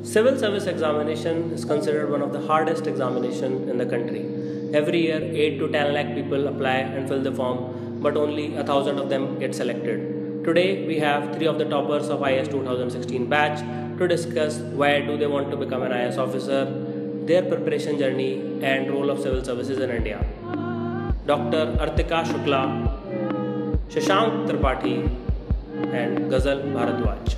Civil service examination is considered one of the hardest examination in the country. Every year, 8 to 10 lakh people apply and fill the form, but only 1,000 of them get selected. Today, we have three of the toppers of IAS 2016 batch to discuss why do they want to become an IAS officer, their preparation journey, and role of civil services in India. Dr. Artika Shukla, Shashank Tripathi, and Ghazal Bharadwaj.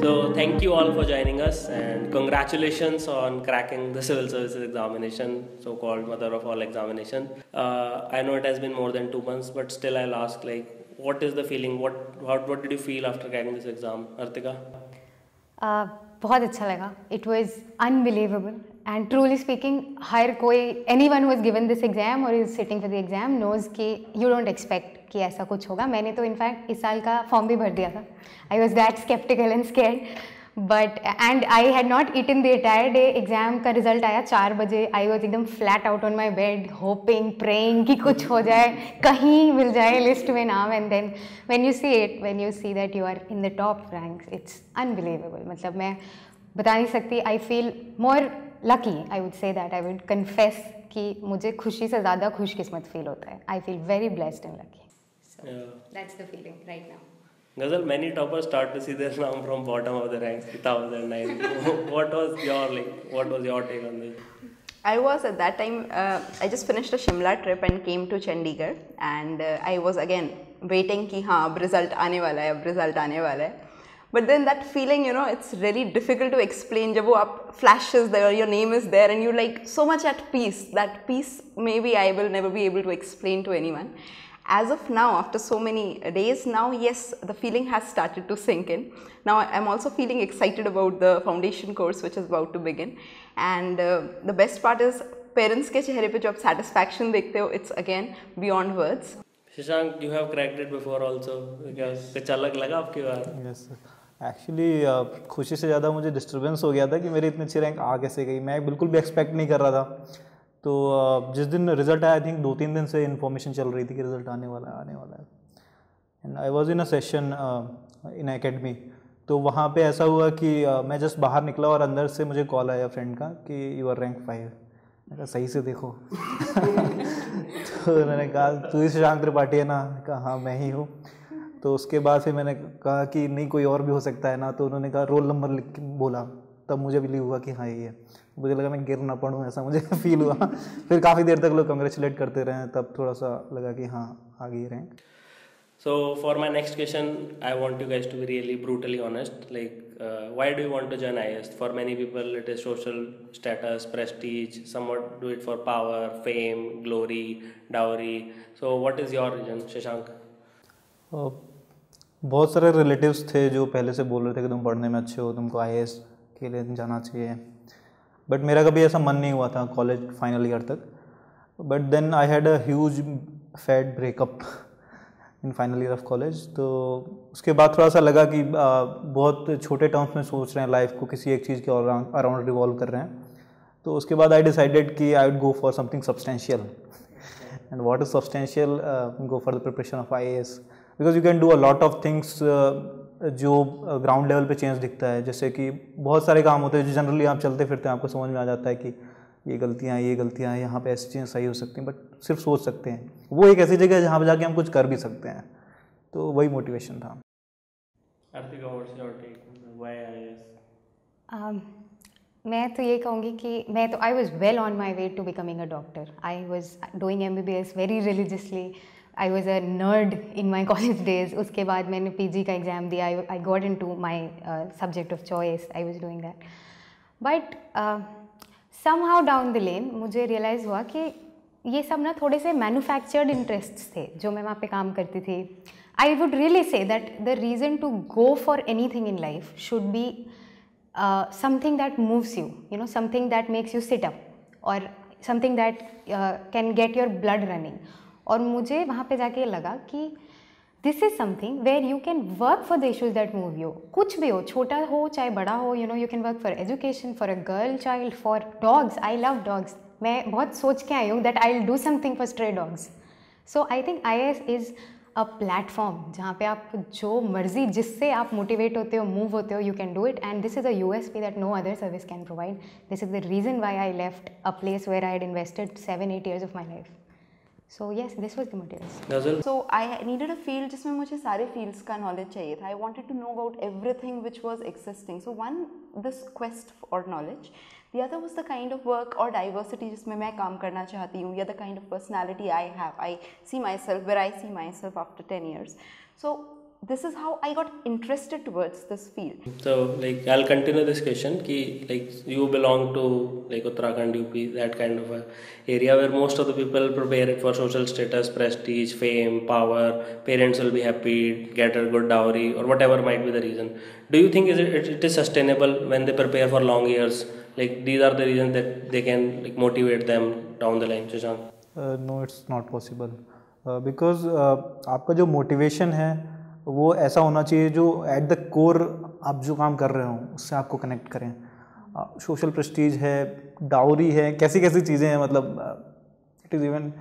So thank you all for joining us and congratulations on cracking the civil services examination, so-called mother of all examination. I know it has been more than 2 months, but still I'll ask, like, what is the feeling? What did you feel after cracking this exam, Artika? बहुत अच्छा लगा. It was unbelievable and truly speaking, हर कोई anyone who has given this exam or is sitting for the exam knows कि you don't expect कि ऐसा कुछ होगा. मैंने तो इनफैक्ट इस साल का फॉर्म भी भर दिया था. I was that skeptical and scared, but and I had not eaten the entire day. Exam का रिजल्ट आया 4 बजे. I was एकदम flat out on my bed, hoping, praying कि कुछ हो जाए, कहीं मिल जाए लिस्ट में नाम. And then when you see it, when you see that you are in the top ranks, it's unbelievable. मतलब मैं बता नहीं सकती. I feel more lucky. I would say that. I would confess कि मुझे खुशी से ज़्यादा खुशकिस्मत फील होता है. I feel very blessed and lucky. So that's the feeling right now. Ghazal, many toppers start to see their name from bottom of the ranks, 2009. What was your take on this? I was at that time, I just finished a Shimla trip and came to Chandigarh, and I was again waiting कि हाँ अब result आने वाला है. But then that feeling, it's really difficult to explain. जब वो आप flashes there, your name is there, and you're like so much at peace. That peace maybe I will never be able to explain to anyone. As of now, after so many days now, yes, the feeling has started to sink in. Now I'm also feeling excited about the foundation course which is about to begin. And the best part is parents के चेहरे पे जो आप satisfaction देखते हो, it's again beyond words. Shashank, you have cracked it before also. कुछ अलग लगा आपकी बार? Yes sir. एक्चुअली खुशी से ज़्यादा मुझे डिस्टर्बेंस हो गया था कि मेरी इतनी अच्छी रैंक आ कैसे गई. मैं बिल्कुल भी एक्सपेक्ट नहीं कर रहा था. तो जिस दिन रिज़ल्ट आया, आई थिंक 2-3 दिन से इन्फॉर्मेशन चल रही थी कि रिज़ल्ट आने वाला है. And I was in a session in academy. तो वहाँ पे ऐसा हुआ कि मैं जस्ट बाहर निकला और अंदर से मुझे कॉल आया फ्रेंड का कि यू आर रैंक 5. मैं कहा सही से देखो. तो उन्होंने कहा तू ही शशांक त्रिपाठी है ना? कहा हाँ मैं ही हूँ. तो उसके बाद फिर मैंने कहा कि नहीं कोई और भी हो सकता है ना. तो उन्होंने कहा रोल नंबर लिख के बोला. तब मुझे बिलीव हुआ कि हाँ ये है. मुझे लगा मैं गिर ना पड़ूँ, ऐसा मुझे फील हुआ. फिर काफ़ी देर तक लोग कंग्रेचुलेट करते रहे, तब थोड़ा सा लगा कि हाँ आ गई rank. So for my next question, I want you guys to be really brutally honest. Like, why do you want to join IAS? For many people, it is social status, prestige. Some would do it for power, fame, glory, dowry. So what is your reason, Shashank? बहुत सारे relatives थे जो पहले से बोल रहे थे कि तुम पढ़ने में अच्छे हो, तुमको IAS के लिए जाना चाहिए. बट मेरा कभी ऐसा मन नहीं हुआ था कॉलेज फाइनल ईयर तक. But then I had a huge bad breakup in final year of college. तो उसके बाद थोड़ा सा लगा कि बहुत छोटे टर्म्स में सोच रहे हैं लाइफ को, किसी एक चीज़ के अराउंड रिवॉल्व कर रहे हैं. तो उसके बाद आई डिसाइडेड कि I would go for something substantial. And what is substantial? Go for the preparation of IAS, because you can do a lot of things जो ग्राउंड लेवल पे चेंज दिखता है. जैसे कि बहुत सारे काम होते हैं जो जनरली आप चलते फिरते हैं आपको समझ में आ जाता है कि ये गलतियाँ यहाँ पे ऐसी चीज़ें सही हो सकती हैं, बट सिर्फ सोच सकते हैं. वो एक ऐसी जगह है जहाँ पे जाके हम कुछ कर भी सकते हैं. तो वही मोटिवेशन था. मैं तो ये कहूँगी कि मैं तो I was well on my way to becoming a doctor. I was doing MBBS very religiously. I was a nerd in my college days. उसके बाद मैंने PG का एग्ज़ाम दिया. I got into my subject of choice. I was doing that. But somehow down the lane मुझे realize हुआ कि ये सब ना थोड़े से manufactured interests थे जो मैं वहाँ पे काम करती थी. I would really say that the reason to go for anything in life should be something that moves you. Something that makes you sit up or something that can get your blood running. और मुझे वहाँ पे जाके लगा कि this is something where you can work for the issues that move you. कुछ भी हो, छोटा हो चाहे बड़ा हो, you can work for education, for a girl child, for dogs. I love dogs. मैं बहुत सोच के आई हूँ that I will do something for stray dogs. So I think IAS is a platform जहाँ पे आप जो मर्जी जिससे आप मोटिवेट होते हो, मूव होते हो, you can do it. And this is a USP that no other service can provide. This is the reason why I left a place where I had invested 7-8 years of my life. So yes, this was the motivation. Ghazal? So I needed a field जिसमें मुझे सारे fields का knowledge चाहिए था. I wanted to know about everything which was existing. So one, this quest for knowledge. The other was the kind of work or diversity जिसमें मैं काम करना चाहती हूँ, या the kind of personality I have. I see myself where I see myself after 10 years. So this is how I got interested towards this field. So like I'll continue this question ki like you belong to like Uttarakhand, UP, that kind of a area where most of the people prepare it for social status, prestige, fame, power, parents will be happy, get a good dowry or whatever might be the reason. Do you think it is sustainable when they prepare for long years? Like these are the reasons that they can like motivate them down the line, Shashank? No, it's not possible because आपका जो motivation है वो ऐसा होना चाहिए जो at the core आप जो काम कर रहे हो उससे आपको कनेक्ट करें. सोशल प्रेस्टीज है, डाउरी है, कैसी कैसी चीज़ें हैं, मतलब it is even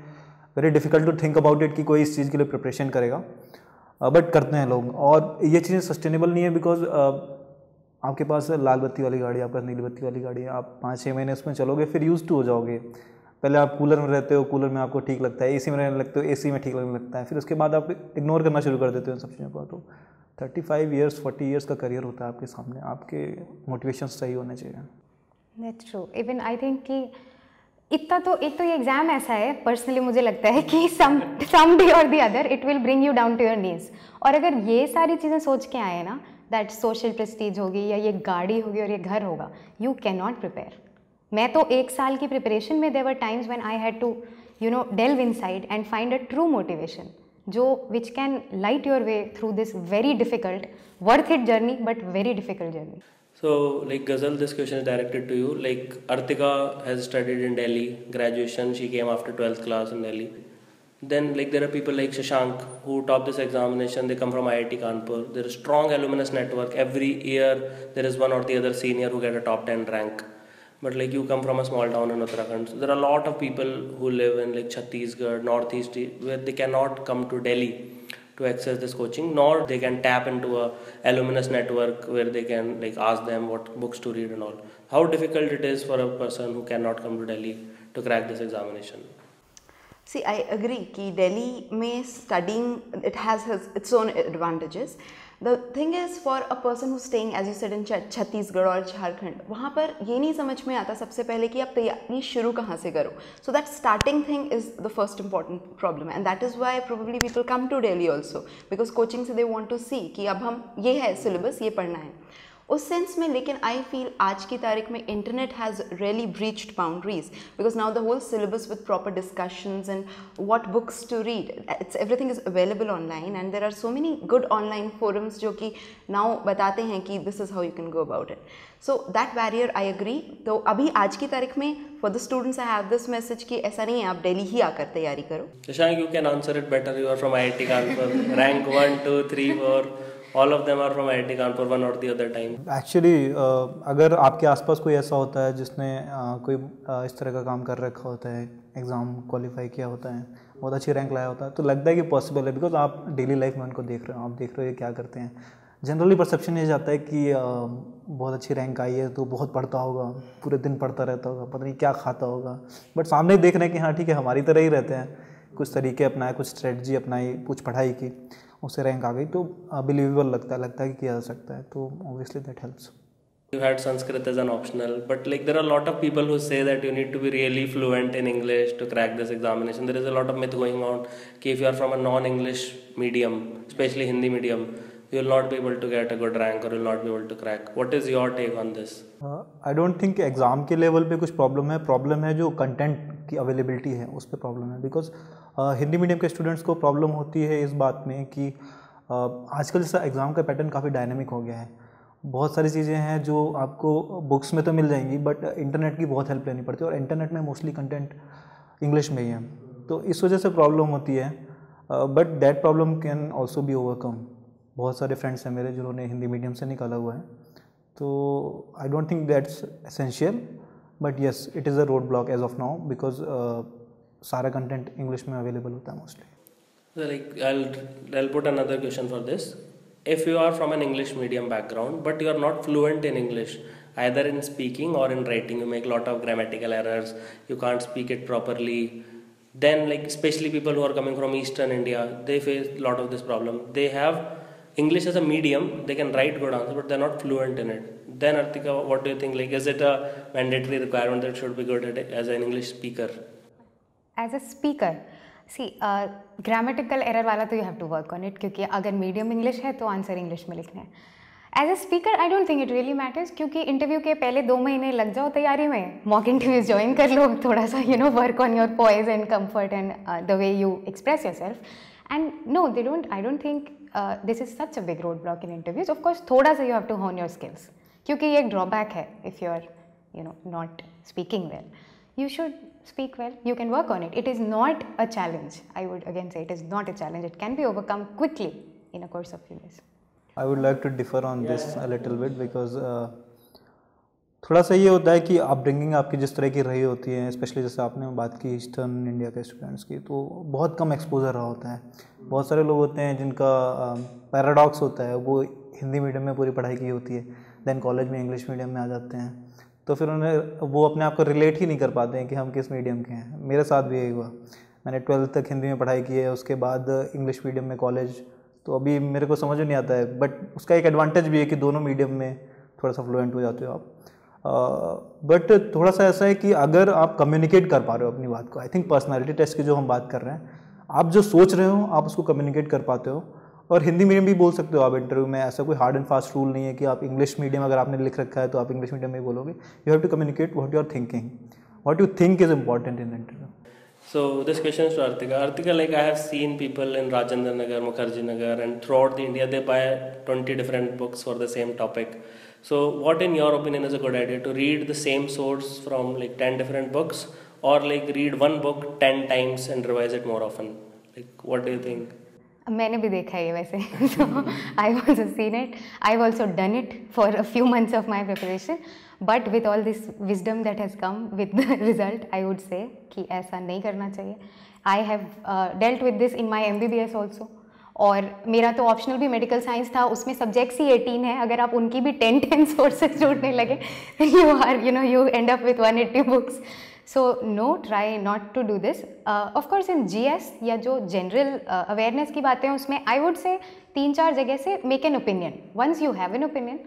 very difficult to think about it कि कोई इस चीज़ के लिए प्रिपरेशन करेगा, बट करते हैं लोग. और ये चीज़ें सस्टेनेबल नहीं है बिकॉज आपके पास लाल बत्ती वाली गाड़ी, आपके पास नीली बत्ती वाली गाड़ी है, आप 5-6 महीने उसमें चलोगे फिर यूज टू हो जाओगे. पहले आप कूलर में रहते हो, कूलर में आपको ठीक लगता है, AC में रहने लगते हो, AC में ठीक लगने लगता है, फिर उसके बाद आप इग्नोर करना शुरू कर देते हो इन सब चीज़ों को. तो 35 years 40 years का करियर होता है आपके सामने, आपके मोटिवेशन सही होने चाहिए. That's true. Even I think कि इतना तो एक तो ये एग्ज़ाम ऐसा है, पर्सनली मुझे लगता है कि some day or the other it will bring you down to your knees. और अगर ये सारी चीज़ें सोच के आए ना, दैट सोशल प्रेस्टीज होगी या ये गाड़ी होगी और ये घर होगा, यू कैन नॉट प्रिपेयर. मैं तो 1 साल की प्रिपरेशन में there were times when I had to delve inside and find a true motivation जो which can light your way through this very difficult, worth it journey but very difficult journey. So like Ghazal, this question is directed to you. Like Artika has studied in Delhi, graduation, she came after 12th class in Delhi. Then like there are people like Shashank who top this examination, they come from IIT Kanpur. There is strong alumnus network. Every year there is one or the other senior who get a top 10 rank. But like you come from a small town in Uttarakhand, so there are a lot of people who live in like Chhattisgarh, Northeast, where they cannot come to Delhi to access this coaching, nor they can tap into a alumnus network where they can like ask them what books to read and all. How difficult it is for a person who cannot come to Delhi to crack this examination? See, I agree कि Delhi में studying it has its own advantages. The thing is for a person who's staying as you said in Chhattisgarh और झारखंड, वहाँ पर ये नहीं समझ में आता सबसे पहले कि आप तैयारी शुरू कहाँ से करो. So that starting thing is the first important problem and that is why probably people come to Delhi also because coaching से they want to see कि अब हम ये है syllabus, ये पढ़ना है उस सेंस में. लेकिन आई फील आज की तारीख में internet has really breached boundaries because now the whole syllabus with proper discussions and what books to read, it's everything is available online and there are so many good online forums जो कि now बताते हैं कि this is how you can go about it. So that barrier I agree. तो अभी आज की तारीख में for the students I have this message कि ऐसा नहीं है आप दिल्ली ही आकर तैयारी करो. Shashank, you can answer it better. You are from IIT Kanpur, rank 1, 2, 3, 4. All of them are from IIT Kanpur one or the other time. Actually अगर आपके आसपास कोई ऐसा होता है जिसने कोई इस तरह का काम कर रखा होता है, एग्ज़ाम क्वालिफाई किया होता है, बहुत अच्छी रैंक लाया होता है, तो लगता है कि पॉसिबल है बिकॉज आप डेली लाइफ में उनको देख रहे हो, आप देख रहे हो ये क्या करते हैं. जनरली परसेप्शन ये जाता है कि बहुत अच्छी रैंक आई है तो बहुत पढ़ता होगा, पूरे दिन पढ़ता रहता होगा, पता नहीं क्या खाता होगा. बट सामने देख रहे हैं कि हाँ ठीक है हमारी तरह ही रहते हैं, कुछ तरीके अपनाए, कुछ स्ट्रेटजी अपनाई, कुछ पढ़ाई की, उससे रैंक आ गई, तो बिलीवेबल लगता है कि किया जा सकता है. तो obviously that helps. You had Sanskrit as an optional, but like there are a lot of people who say that you need to be really fluent in English to crack this examination. There is a lot of myth going on कि if you are from a non-English medium, especially Hindi medium, you will not be able to get a good rank or you will not be able to crack. What is your take on this? I don't think exam के level पे कुछ problem है जो content की availability है उस पर problem है. बिकॉज हिंदी मीडियम के स्टूडेंट्स को प्रॉब्लम होती है इस बात में कि आजकल जैसा एग्ज़ाम का पैटर्न काफ़ी डायनेमिक हो गया है. बहुत सारी चीज़ें हैं जो आपको बुक्स में तो मिल जाएंगी बट इंटरनेट की बहुत हेल्प लेनी पड़ती है और इंटरनेट में मोस्टली कंटेंट इंग्लिश में ही है, तो इस वजह से प्रॉब्लम होती है. But that problem can also be overcome. बहुत सारे फ्रेंड्स हैं मेरे जिन्होंने हिंदी मीडियम से निकाला हुआ है, तो I don't think that's essential. But yes it is a road block as of now because सारा कंटेंट इंग्लिश में अवेलेबल होता है mostly. So like I'll put another question for this. If you are from an English medium background but you are not fluent in English, either in speaking or in writing, you make a lot of grammatical errors, you can't speak it properly, then like especially people who are coming from Eastern India, they face a lot of this problem. They have English as a medium, they can write good answers but they're not fluent in it. Then Artika, what do you think, like is it a mandatory requirement that should be good at it as an English speaker? As a speaker see grammatical error वाला तो you have to work on it, क्योंकि अगर medium English है तो answer English में लिखना है. As a speaker I don't think it really matters, क्योंकि इंटरव्यू के पहले 2 महीने लग जाओ तैयारी में, मॉक इंटरव्यूज ज्वाइन कर लो, थोड़ा सा work on your poise and comfort and the way you express yourself. And no they don't, I don't think this is such a big road block in interviews. Of course थोड़ा सा you have to hone your skills, क्योंकि ये एक drawback है if you are not speaking well. You should speak well. You can work on it. It is not a challenge. I would again say it is not a challenge. It can be overcome quickly in a course of few days. I would like to differ on this a little bit because थोड़ा सा ये होता है कि upbringing आपकी जिस तरह की रही होती है, स्पेशली जैसे आपने बात की ईस्टर्न इंडिया के स्टूडेंट्स की, तो बहुत कम एक्सपोजर रहा होता है. बहुत सारे लोग होते हैं जिनका पैराडॉक्स होता है, वो हिंदी मीडियम में पूरी पढ़ाई की होती है, देन कॉलेज में इंग्लिश मीडियम में आ जाते हैं, तो फिर उन्हें वो अपने आप को रिलेट ही नहीं कर पाते हैं कि हम किस मीडियम के हैं. मेरे साथ भी यही हुआ. मैंने 12th तक हिंदी में पढ़ाई की है, उसके बाद इंग्लिश मीडियम में कॉलेज, तो अभी मेरे को समझ नहीं आता है. बट उसका एक एडवांटेज भी है कि दोनों मीडियम में थोड़ा सा फ्लुएंट हो जाते हो आप. बट थोड़ा सा ऐसा है कि अगर आप कम्युनिकेट कर पा रहे हो अपनी बात को, आई थिंक पर्सनैलिटी टेस्ट की जो हम बात कर रहे हैं, आप जो सोच रहे हो आप उसको कम्युनिकेट कर पाते हो. और हिंदी मीडियम भी बोल सकते हो आप इंटरव्यू में, ऐसा कोई हार्ड एंड फास्ट रूल नहीं है कि आप इंग्लिश मीडियम अगर आपने लिख रखा है तो आप इंग्लिश मीडियम में ही बोलोगे. You have to communicate what you are thinking, what you think is important in interview. So this question is to Artika. Artika, like I have seen people in Rajendra Nagar, Mukherjee Nagar and throughout the India, they buy 20 different books for the same topic. So what in your opinion is a good idea, to read the same source from like 10 different books, or like read one book 10 times and revise it more often? Like what do you think? मैंने भी देखा है ये वैसे. So I've also seen it. I've also done it for a few months of my preparation. But with all this wisdom that has come with the result, I would say कि ऐसा नहीं करना चाहिए. I have dealt with this in my MBBS also. और मेरा तो optional भी medical science था, उसमें सब्जेक्ट्स ही 18 है. अगर आप उनकी भी 10 सोर्सेज ढूंढने लगे, you end up with 180 books. So no, try not to do this. Of course in GS या जो जनरल अवेयरनेस की बातें हैं उसमें I would say 3-4 जगह से make an opinion. Once you have an opinion,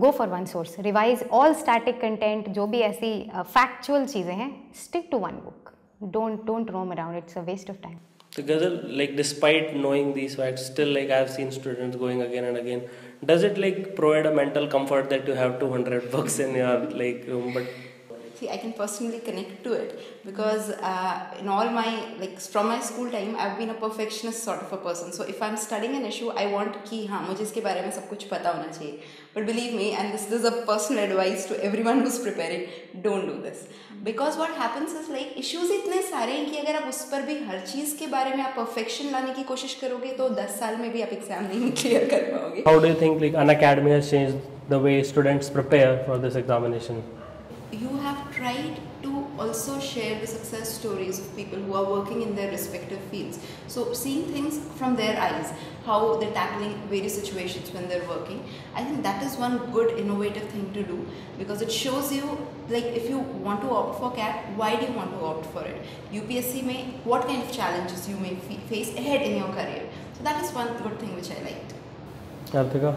go for one source. Revise all static content, जो भी ऐसी factual चीज़ें हैं, stick to one book. Don't roam around. It's a waste of time. So Ghazal, like despite knowing these facts, still like I have seen students going again and again. Does it like provide a mental comfort that you have 200 books in your like room? But see, I can personally connect to it because in all my from my school time, I've been a perfectionist sort of a person. So if I'm studying an issue, I want कि हाँ मुझे इसके बारे में सब कुछ पता होना चाहिए. But believe me, and this is a personal advice to everyone who's preparing, don't do this. Because what happens is like issues इतने सारे हैं कि अगर आप उस पर भी हर चीज़ के बारे में आप perfection लाने की कोशिश करोगे तो 10 साल में भी आप एग्जाम नहीं क्लियर कर पाओगे. How do you think like Unacademy has changed the way students prepare for this examination? You have tried to also share the success stories of people who are working in their respective fields. So seeing things from their eyes, how they're tackling various situations when they're working, I think that is one good innovative thing to do because it shows you like if you want to opt for CAT, why do you want to opt for it? UPSC में what kind of challenges you may face ahead in your career. So that is one good thing which I liked. Artika?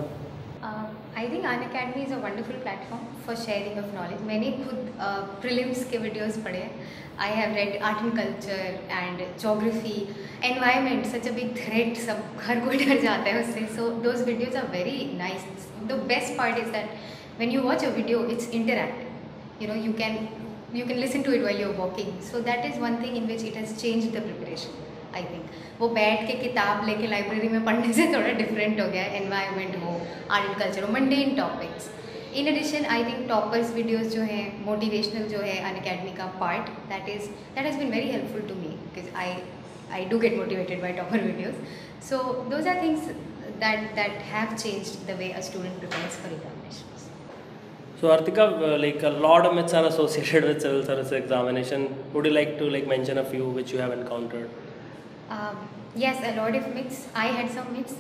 I think Unacademy is a wonderful platform for sharing of knowledge. मैंने खुद prelims के videos पढ़े हैं. I have read art and culture and geography, environment, such a big threat. सब हर कोई डर जाता है उससे. So those videos are very nice. The best part is that when you watch a video, it's interactive. You can listen to it while you're walking. So that is one thing in which it has changed the preparation. I think वो बैठ के किताब लेके library में पढ़ने से थोड़ा different हो गया है. एनवायरनमेंट हो, आर्ट एंड कल्चर हो, mundane topics. In addition I think toppers videos जो हैं, मोटिवेशनल जो है अनअकैडमी का पार्ट, that has been very helpful to me because I do get motivated by topper videos. So those are things that have changed the way a student prepares for examinations. So Artika, like a lot of myths are associated with civil service examination. Would you like to like mention a few which you have encountered? Yes, a lot of myths. I had some myths,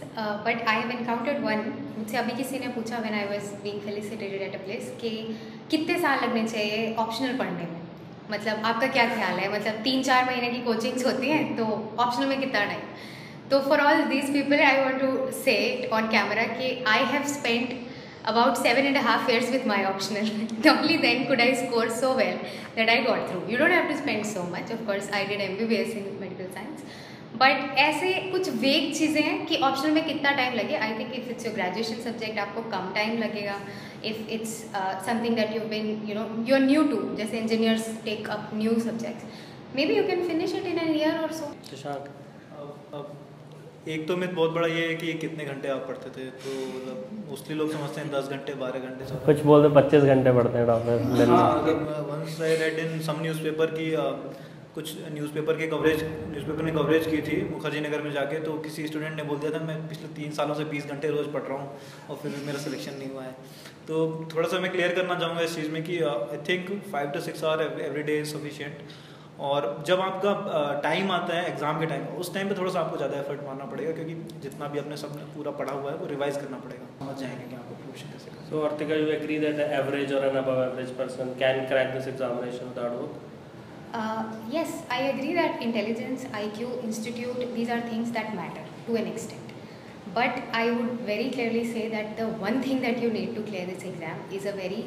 but I have encountered one. मुझसे अभी किसी ने पूछा when I was being felicitated at a place कि कितने साल लगने चाहिए ऑप्शनल पढ़ने में, मतलब आपका क्या ख्याल है, मतलब 3-4 महीने की कोचिंग्स होती हैं तो ऑप्शनल में कितना टाइम. तो for all these people I want to say on camera कि I have spent about 7.5 years with my optional. Only then could I score so well that I got through. You don't have to spend so much. Of course, I did MBBS in medical science. But ऐसे कुछ वेग चीज़ें हैं कि optional में कितना time लगे. I think if it's your graduation subject आपको कम टाइम लगेगा. If it's something that you been you are new to, जैसे engineers take up new subjects, maybe you can finish it in an year or so. अब एक तो myth बहुत बड़ा ये है कि कितने घंटे आप पढ़ते थे, तो मतलब मोस्टली लोग समझते हैं 10 घंटे 12 घंटे से. कुछ बोलते 25 घंटे पढ़ते हैं doctor. Once I read in some newspaper की कुछ न्यूज़पेपर ने कवरेज की थी मुखर्जी नगर में जाके, तो किसी स्टूडेंट ने बोल दिया था मैं पिछले 3 सालों से 20 घंटे रोज़ पढ़ रहा हूँ और फिर भी मेरा सिलेक्शन नहीं हुआ है. तो थोड़ा सा मैं क्लियर करना चाहूँगा इस चीज़ में कि I think 5 to 6 hour every day is sufficient. और जब आपका टाइम आता है एग्ज़ाम के टाइम, उस टाइम पे थोड़ा सा आपको ज़्यादा एफर्ट मारना पड़ेगा, क्योंकि जितना भी आपने सब पूरा पढ़ा हुआ है वो रिवाइज करना पड़ेगा, समझ जाएंगे कि आपको प्रोफेशन कैसे करना है. So Artika, you agree that an average or an above average person can crack this examination without work? Yes, I agree that intelligence, IQ, institute, these are things that matter to an extent. But I would very clearly say that the one thing that you need to clear this exam is a very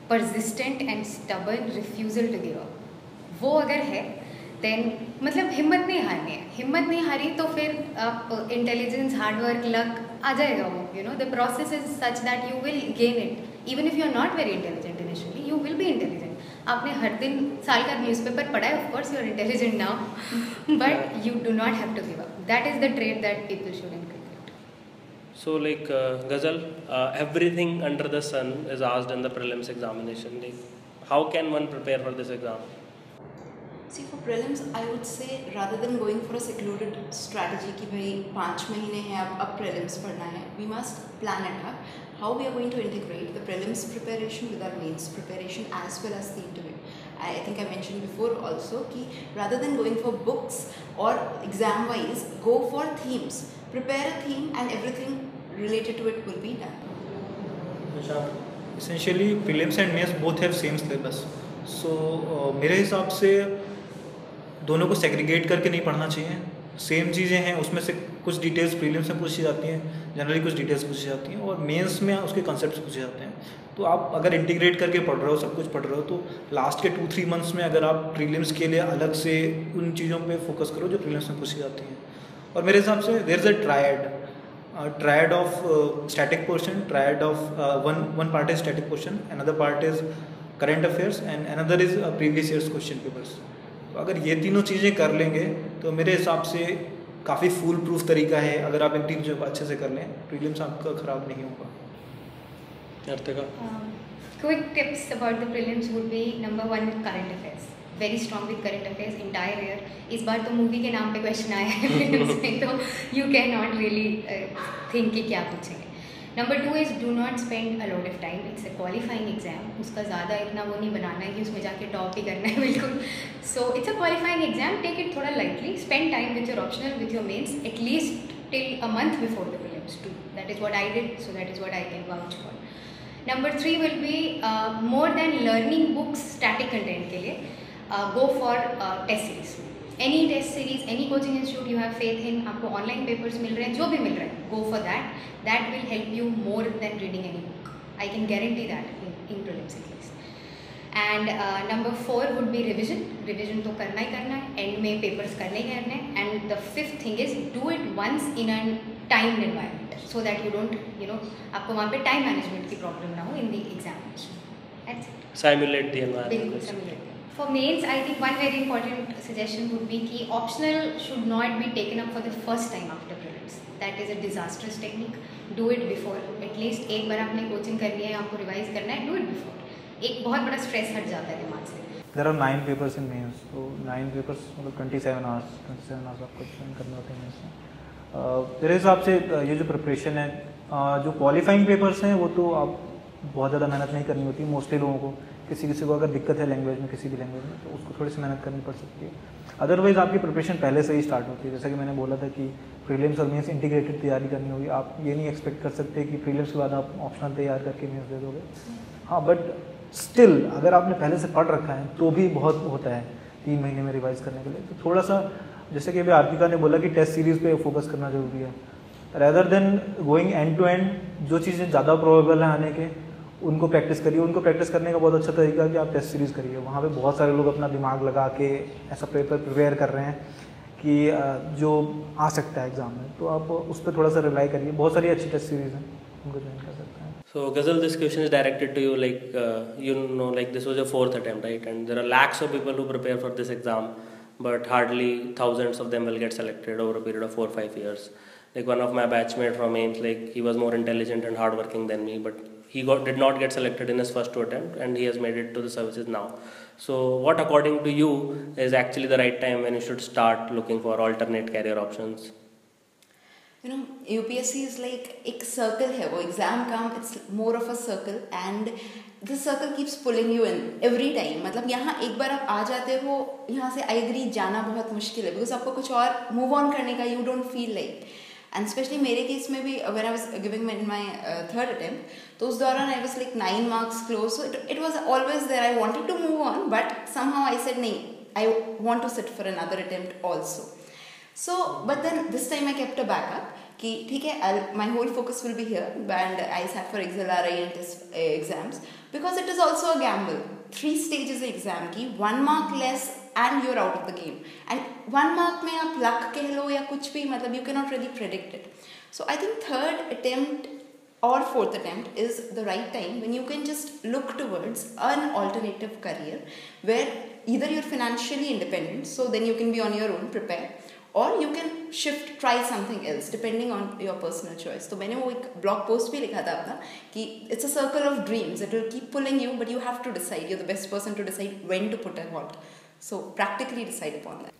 persistent and stubborn refusal to give up. वो अगर है then मतलब हिम्मत नहीं हारनी है. हिम्मत नहीं हारी तो फिर आप इंटेलिजेंस, हार्डवर्क, लक आ जाएगा वो. The process is such that you will gain it. Even if you are not very intelligent initially, you will be intelligent. आपने हर दिन साल का न्यूज़पेपर पढ़ा है, of course you are intelligent now, but you do not have to give up. That is the trait that people should inculcate. So like Ghazal, everything under the sun is asked in the prelims examination. Like, how can one prepare for this exam? See, for prelims, I would say rather than going for a secluded strategy कि भाई 5 महीने हैं अब prelims पढ़ना है, we must plan it up. How we are going to integrate the prelims preparation with our mains preparation as well as the interview. I think I mentioned before also कि rather than going for books or exam wise, go for themes. Prepare a theme and everything related to it will be done. Essentially, prelims and mains both have same syllabus. So मेरे हिसाब से दोनों को segregate करके नहीं पढ़ना चाहिए. Same चीज़ें हैं, उसमें से कुछ डिटेल्स प्रीलिम्स में पूछी जाती हैं, जनरली कुछ डिटेल्स पूछी जाती हैं, और मेंस में उसके कॉन्सेप्ट्स पूछे जाते हैं. तो आप अगर इंटीग्रेट करके पढ़ रहे हो, सब कुछ पढ़ रहे हो, तो लास्ट के 2-3 मंथ्स में अगर आप प्रीलिम्स के लिए अलग से उन चीज़ों पे फोकस करो जो प्रीलिम्स में पूछी जाती हैं. और मेरे हिसाब से there is a triad of static portion, triad of one part is static portion, another part is current affairs and another is previous years question papers. तो अगर ये तीनों चीज़ें कर लेंगे तो मेरे हिसाब से काफ़ी फूल प्रूफ तरीका है. अगर आप इन तीन चीज़ों को अच्छे से कर लें, प्रीलिम्स आपका ख़राब नहीं होगा. Quick tips about the prelims would be number 1, current affairs. Very strong with current affairs entire year. इस बार तो मूवी के नाम पे क्वेश्चन आया है prelims में, तो you cannot really think कि क्या पूछेंगे. Number 2 is do not spend a lot of time. It's a qualifying exam. उसका ज़्यादा इतना वो नहीं बनाना है कि उसमें जाके टॉप ही करना है बिल्कुल. So it's a qualifying exam. Take it थोड़ा lightly. Spend time with your optional, with your mains, at least till a month before the prelims too. That is what I did. So that is what I can vouch for. Number 3 will be more than learning books, static content के लिए go for test series. Any test series, any coaching institute you have faith in, आपको online papers मिल रहे हैं, जो भी मिल रहा है, go for that. That will help you more than reading any book. I can guarantee that in prelims at least. And number 4 would be revision. Revision तो करना ही करना है, end में papers करने ही करने हैं. And the 5th thing is do it once in a timed environment, so that you don't, आपको वहाँ पे time management की problem ना हो in the examination. That's it. Simulate the environment. बिल्कुल simulate. For mains, I think one very important suggestion would be कि optional should not be taken up for the first time after prelims. That is a disastrous technique. Do it before. At least एक बार आपने coaching करनी है, आपको revise करना है, do it before. एक बहुत बड़ा स्ट्रेस हट जाता है दिमाग से. There are 9 papers in mains, तो 9 papers मतलब 27 hours आपको एक्सप्लेन करने होते हैं मेंस में. मेरे हिसाब से ये जो प्रिपरेशन है, जो क्वालिफाइंग पेपर्स हैं वो तो आप बहुत ज़्यादा मेहनत नहीं करनी होती मोस्टली लोगों को। किसी किसी को अगर दिक्कत है लैंग्वेज में, किसी भी लैंग्वेज में, तो उसको थोड़ी सी मेहनत करनी पड़ सकती है। अदरवाइज़ आपकी प्रिपरेशन पहले से ही स्टार्ट होती है। जैसा कि मैंने बोला था कि प्रीलिम्स और मेंस इंटीग्रेटेड तैयारी करनी होगी। आप ये नहीं एक्सपेक्ट कर सकते कि प्रीलिम्स के बाद आप ऑप्शनल तैयार करके मेंस दे दोगे। हाँ, बट स्टिल अगर आपने पहले से पढ़ रखा है तो भी बहुत होता है 3 महीने में रिवाइज करने के लिए। तो थोड़ा सा जैसे कि अभी आर्तिका ने बोला कि टेस्ट सीरीज़ पे फोकस करना जरूरी है, rather than going end to end. जो चीज़ें ज़्यादा प्रोबेबल है आने के, उनको प्रैक्टिस करिए। उनको प्रैक्टिस करने का बहुत अच्छा तरीका है कि आप टेस्ट सीरीज़ करिए। वहाँ पे बहुत सारे लोग अपना दिमाग लगा के ऐसा पेपर प्रिपेयर कर रहे हैं कि जो आ सकता है एग्ज़ाम में, तो आप उस पर थोड़ा सा रिलाई करिए। बहुत सारी अच्छी टेस्ट सीरीज़ हैं, उनको ज्वाइन कर सकते हैं। So Ghazal, this question is directed to you. Like this was your 4th attempt, right? And there are lakhs of people who prepare for this exam, but hardly thousands of them will get selected over a period of 4 or 5 years. Like one of my batchmates from AIMS, like he was more intelligent and hardworking than me, but he did not get selected in his first 2 attempts, and he has made it to the services now. So what, according to you, is actually the right time when you should start looking for alternate career options? You know, UPSC is like एक circle है, वो exam come, it's more of a circle and the circle keeps pulling you in every time. मतलब यहाँ एक बार आप आ जाते हो, यहाँ से I agree जाना बहुत मुश्किल है because आपको कुछ और move on करने का you don't feel like. And especially मेरे केस में भी when I was giving my 3rd attempt, तो उस दौरान I was like 9 marks close, so it was always there. I wanted to move on, but somehow I said नहीं, I want to sit for another attempt also. So, but then this time I kept a backup कि ठीक है, my whole focus will be here, and I sat for XLRI and test exams because it is also a gamble. 3 stages exam की 1 mark less and you're out of the game. And 1 mark में आप luck कह लो या कुछ भी, मतलब you cannot really predict it. So I think 3rd attempt or 4th attempt is the right time when you can just look towards an alternative career where either you're financially independent, so then you can be on your own, prepare, or you can try something else depending on your personal choice. तो मैंने वो एक blog post भी लिखा था अपना कि it's a circle of dreams, it will keep pulling you, but you have to decide. You're the best person to decide when to put a halt. So practically decide upon that.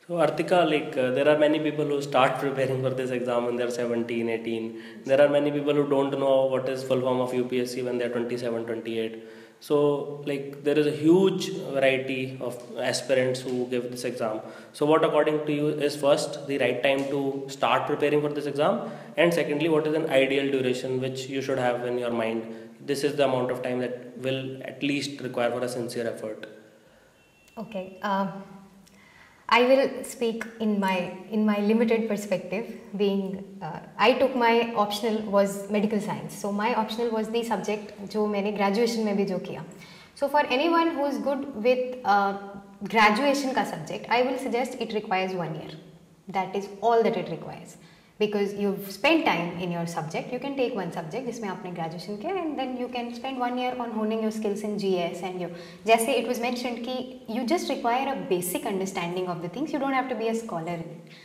So Artika, there are many people who start preparing for this exam when they're 17, 18. There are many people who don't know what is full form of UPSC when they're 27, 28. So there is a huge variety of aspirants who give this exam. So what, according to you, is first the right time to start preparing for this exam, and secondly, what is an ideal duration which you should have in your mind? This is the amount of time that will at least require for a sincere effort. Okay. I will speak in my limited perspective. Being I took my optional was medical science, so my optional was the subject जो मैंने graduation में भी जो किया. So for anyone who is good with graduation का subject, I will suggest it requires 1 year. That is all that it requires. Because you've spent time in your subject, you can take one subject जिसमें आपने graduation किया, and then you can spend 1 year on honing your skills in GS and जैसे it was mentioned कि you just require a basic understanding of the things. You don't have to be a scholar in it.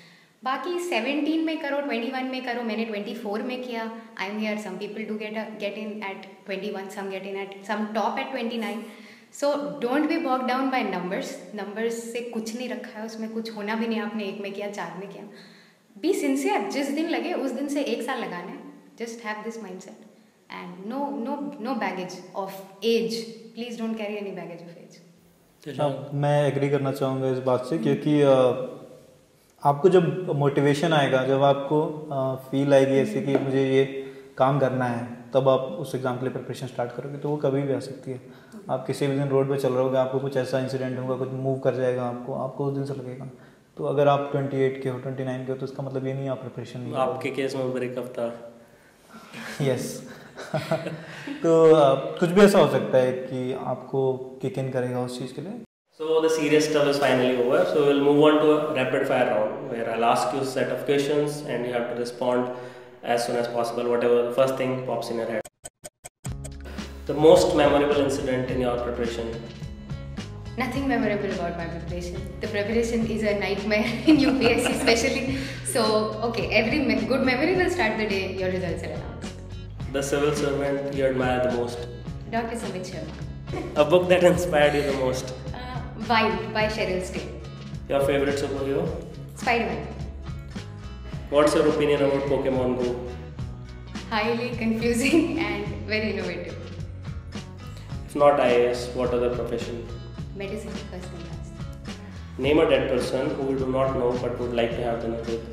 बाकी 17 में करो, 21 में करो, मैंने 24 में किया. I'm here. Some people do get in at 21, some get in at some top at 29. So don't be bogged down by numbers. Numbers से कुछ नहीं रखा है, उसमें कुछ होना भी नहीं. आपने 1 में किया, 4 में किया. Be sincere. जिस दिन लगे उस दिन से 1 साल लगाना है. Just have this mindset and no baggage of age. Please don't carry any baggage of age. मैं एग्री करना चाहूँगा इस बात से, क्योंकि आपको जब मोटिवेशन आएगा, जब आपको फील आएगी ऐसे कि मुझे ये काम करना है, तब आप उस एग्ज़ाम के लिए प्रिपरेशन स्टार्ट करोगे, तो वो कभी भी आ सकती है. आप किसी भी दिन रोड पे चल रहे होगे, आपको कुछ ऐसा इंसिडेंट होगा, कुछ मूव कर जाएगा आपको उस दिन से लगेगा. तो अगर आप 28 के हो, 29 के हो, तो इसका मतलब ये नहीं आप प्रिपरेशन नहीं. आपके केस में ब्रेकअप था. यस. तो कुछ भी ऐसा हो सकता है कि आपको किक इन करेगा उस चीज़ के लिए. So the serious stuff is finally over. So we'll move on to a rapid fire round where I'll ask you a set of questions and you have to respond as soon as possible, whatever the first thing pops in your head. The most memorable incident in your preparation? Nothing memorable about my preparation. The preparation is a nightmare in UPSC especially. So, okay, every good memory will start the day your results are announced. The civil servant you admire the most? Dr. Samit Sharma. A book that inspired you the most? Wild by Cheryl Stay. Your favorite superhero? Spider-Man. What's your opinion about Pokemon Go? highly confusing and very innovative. If not IAS, what other profession? Medicine first and last. Name a dead person who we do not know but would like to have dinner with.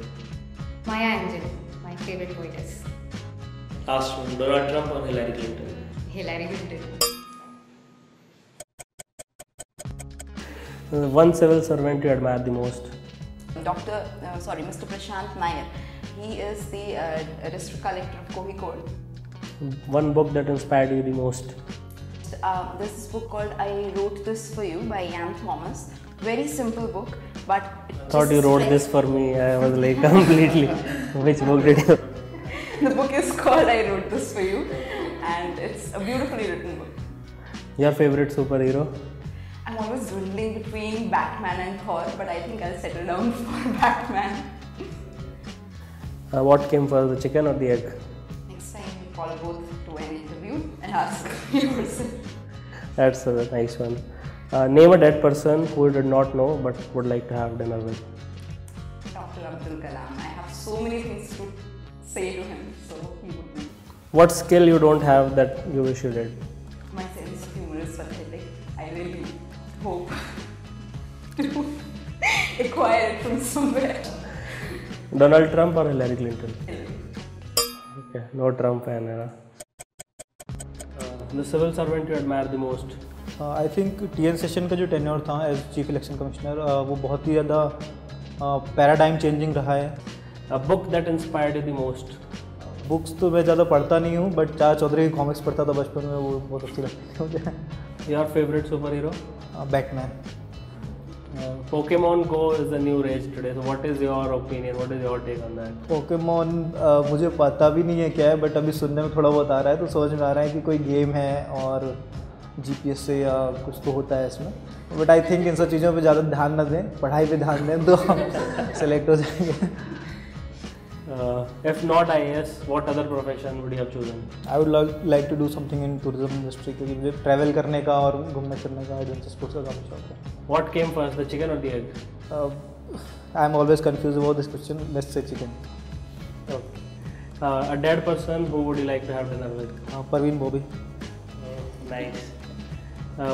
Maya Angelou, my favorite poetess. Last one, Donald Trump or Hillary Clinton? Hillary Clinton. One civil servant you admire the most? Mr. Prashant Nair. He is the district collector of Kozhikode. One book that inspired you the most? This is a book called I Wrote This For You by Ian Thomas. Very simple book, but Thought you wrote this for me. I was like completely. Which book did you? The book is called I Wrote This For You, and it's a beautifully written book. Your favorite superhero? I'm always dwindling between Batman and Thor, but I think I'll settle down for Batman. What came first, the chicken or the egg? Next time you call both to an interview and ask yourself. That's a nice one. Name a dead person who you did not know but would like to have dinner with. Dr. Abdul Kalam. I have so many things to say to him, so he would be. What skill you don't have that you wish you did? My sense of humor is pathetic. I really hope to acquire it from somewhere. Donald Trump or Hillary Clinton? Okay, no Trump fan है ना. The civil servant you admire the most? I think TN session का जो tenure था as chief election commissioner वो बहुत ही ज़्यादा paradigm changing रहा है. A book that inspired you the most? Books तो मैं ज़्यादा पढ़ता नहीं हूँ, बट चार चौधरी की कॉमिक्स पढ़ता था बचपन में, वो बहुत अच्छी लगती है मुझे. Your favorite superhero? Batman. Pokemon Go is the new rage today. So what is your opinion? What is your take on that? Pokemon मुझे पता भी नहीं है क्या है, बट अभी सुनने में थोड़ा बहुत आ रहा है, तो समझ में आ रहा है कि कोई गेम है और GPS से या कुछ तो होता है इसमें. बट आई थिंक इन सब चीज़ों पे ज़्यादा ध्यान न दें, पढ़ाई पे ध्यान दें तो हम सेलेक्ट हो जाएंगे. If not IAS, what other profession would you have chosen? I would like to do something in tourism industry, क्योंकि मुझे ट्रैवल करने का और घूमने फिरने का एडवेंचर स्पोर्ट्स का काफ़ी शौक है. What came first, the chicken or the egg? I am always confuse about this question. Let's say chicken. Okay. A dead person who would you like to have dinner with? Parveen Bobby. Nice.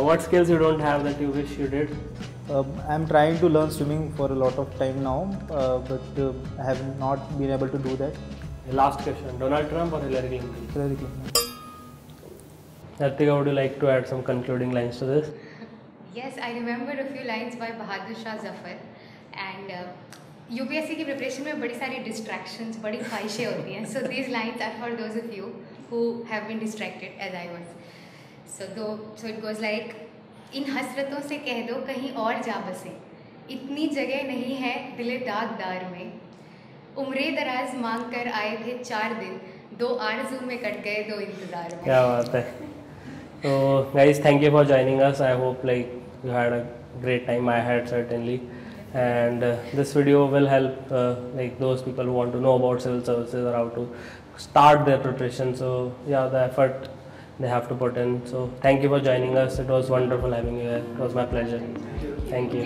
What skills you don't have that you wish you did? I am trying to learn swimming for a lot of time now, but I have not been able to do that. Last question, Donald Trump or Hillary Clinton? Hillary Clinton. Hartika, would you like to add some concluding lines to this? Yes, I remembered a few lines by Bahadur Shah Zafar, and UPSC की preparation में बड़ी सारी distractions, बड़ी ख्वाहिशें होती हैं. So these lines are for those of you who have been distracted as I was. So it goes like, इन हसरतों से कह दो कहीं और जा बसे, इतनी जगह नहीं है दिले दागदार में, उम्रे दराज मांग कर आए थे 4 दिन, 2 आरज़ू में कट गए 2 इंतज़ार में. क्या बात है. So guys, thank you for joining us. I hope like you had a great time. I had certainly, and this video will help like those people who want to know about civil services or how to start their preparation. So yeah, the effort they have to put in. So thank you for joining us. It was wonderful having you here. It was my pleasure. Thank you.